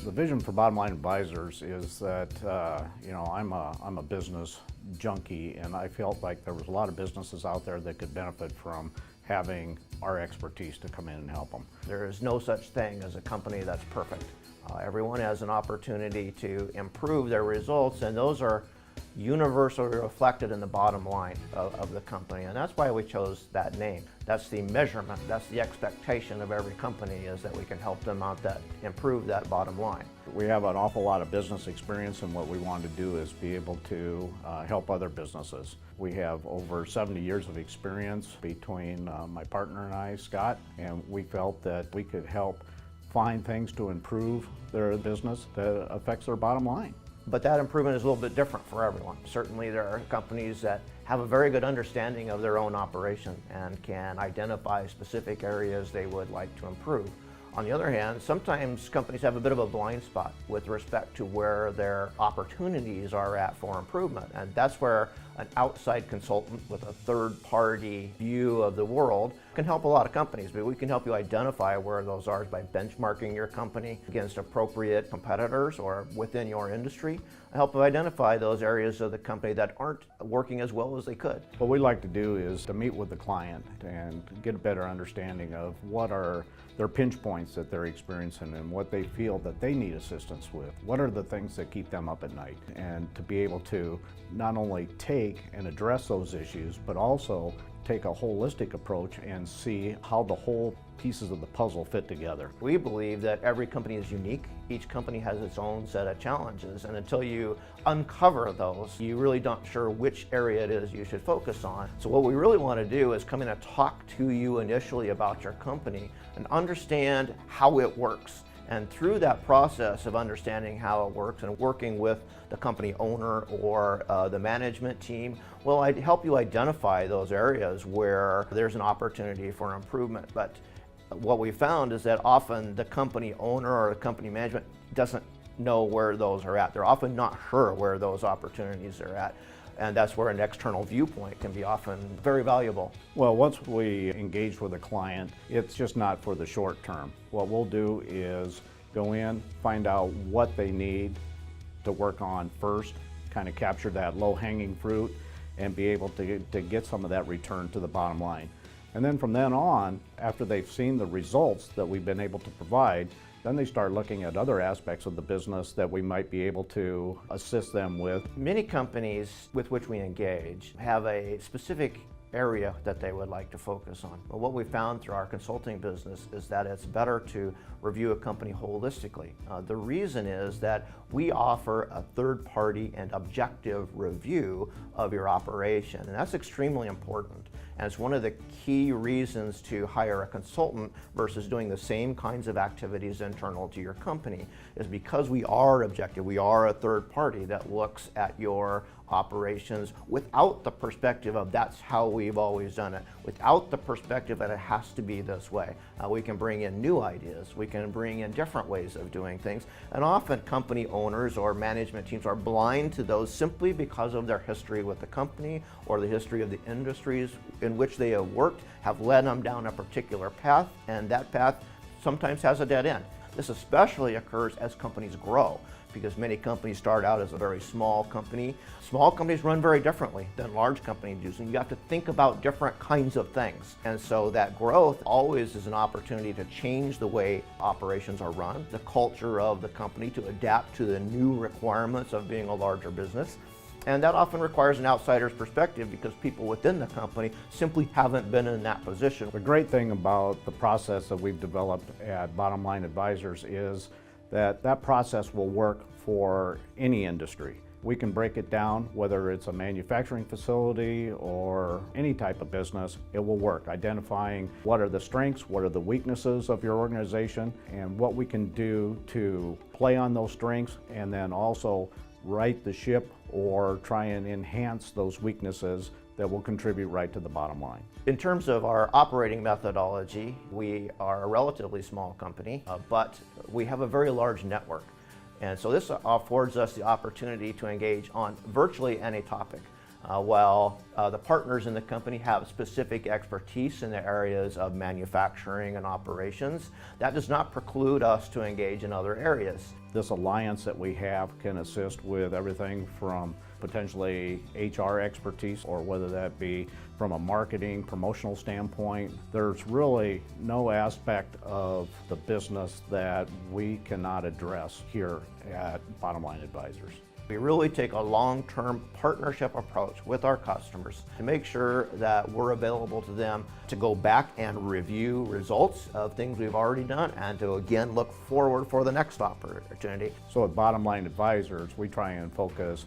The vision for Bottomline Advisors is that, I'm a business junkie, and I felt like there was a lot of businesses out there that could benefit from having our expertise to come in and help them. There is no such thing as a company that's perfect. Everyone has an opportunity to improve their results, and those are universally reflected in the bottom line of the company, and that's why we chose that name. That's the measurement, that's the expectation of every company, is that we can help them out, that improve that bottom line. We have an awful lot of business experience, and what we want to do is be able to help other businesses. We have over 70 years of experience between my partner and I, Scott, and we felt that we could help find things to improve their business that affects their bottom line. But that improvement is a little bit different for everyone. Certainly there are companies that have a very good understanding of their own operation and can identify specific areas they would like to improve. On the other hand, sometimes companies have a bit of a blind spot with respect to where their opportunities are at for improvement, and that's where an outside consultant with a third-party view of the world can help a lot of companies. But we can help you identify where those are by benchmarking your company against appropriate competitors or within your industry, help you identify those areas of the company that aren't working as well as they could. What we like to do is to meet with the client and get a better understanding of what are their pinch points that they're experiencing and what they feel that they need assistance with. What are the things that keep them up at night? And to be able to not only take and address those issues, but also take a holistic approach and see how the whole pieces of the puzzle fit together. We believe that every company is unique. Each company has its own set of challenges, and until you uncover those, you really don't sure which area it is you should focus on. So what we really want to do is come in and talk to you initially about your company and understand how it works. And through that process of understanding how it works and working with the company owner or the management team, well, I'd help you identify those areas where there's an opportunity for improvement. But what we found is that often the company owner or the company management doesn't know where those are at. They're often not sure where those opportunities are at. And that's where an external viewpoint can be often very valuable. Well, once we engage with a client, it's just not for the short term. What we'll do is go in, find out what they need to work on first, kind of capture that low-hanging fruit, and be able to get some of that return to the bottom line. And then from then on, after they've seen the results that we've been able to provide, then they start looking at other aspects of the business that we might be able to assist them with. Many companies with which we engage have a specific area that they would like to focus on. But what we found through our consulting business is that it's better to review a company holistically. The reason is that we offer a third-party and objective review of your operation, and that's extremely important. And it's one of the key reasons to hire a consultant versus doing the same kinds of activities internal to your company, is because we are objective. We are a third party that looks at your operations without the perspective of that's how we've always done it, without the perspective that it has to be this way. We can bring in new ideas, we can bring in different ways of doing things, and often company owners or management teams are blind to those simply because of their history with the company or the history of the industries in which they have worked have led them down a particular path, and that path sometimes has a dead end. This especially occurs as companies grow, because many companies start out as a very small company. Small companies run very differently than large companies do, and you have to think about different kinds of things. And so that growth always is an opportunity to change the way operations are run, the culture of the company, to adapt to the new requirements of being a larger business. And that often requires an outsider's perspective because people within the company simply haven't been in that position. The great thing about the process that we've developed at Bottomline Advisors is that process will work for any industry. We can break it down, whether it's a manufacturing facility or any type of business, it will work. Identifying what are the strengths, what are the weaknesses of your organization, and what we can do to play on those strengths and then also right the ship or try and enhance those weaknesses that will contribute right to the bottom line. In terms of our operating methodology, we are a relatively small company, but we have a very large network. And so this affords us the opportunity to engage on virtually any topic. while the partners in the company have specific expertise in the areas of manufacturing and operations, that does not preclude us to engage in other areas. This alliance that we have can assist with everything from potentially HR expertise, or whether that be from a marketing, promotional standpoint. There's really no aspect of the business that we cannot address here at Bottomline Advisors. We really take a long-term partnership approach with our customers to make sure that we're available to them to go back and review results of things we've already done and to again look forward for the next opportunity. So at Bottomline Advisors, we try and focus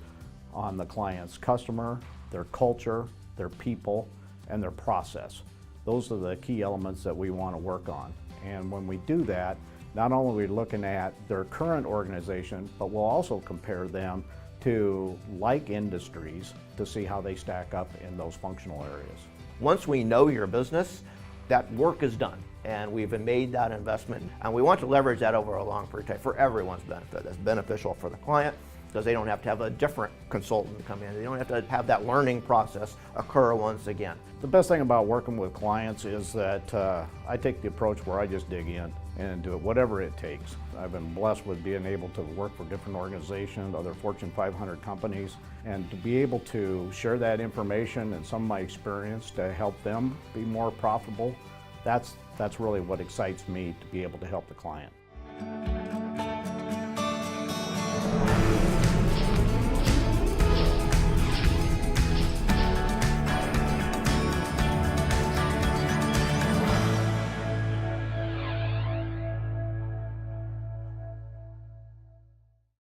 on the client's customer, their culture, their people, and their process. Those are the key elements that we want to work on. And when we do that, not only are we looking at their current organization, but we'll also compare them to like industries to see how they stack up in those functional areas. Once we know your business, that work is done, and we've made that investment, and we want to leverage that over a long period of time for everyone's benefit. It's beneficial for the client because they don't have to have a different consultant come in. They don't have to have that learning process occur once again. The best thing about working with clients is that I take the approach where I just dig in and do it whatever it takes. I've been blessed with being able to work for different organizations, other Fortune 500 companies, and to be able to share that information and some of my experience to help them be more profitable. That's really what excites me, to be able to help the client.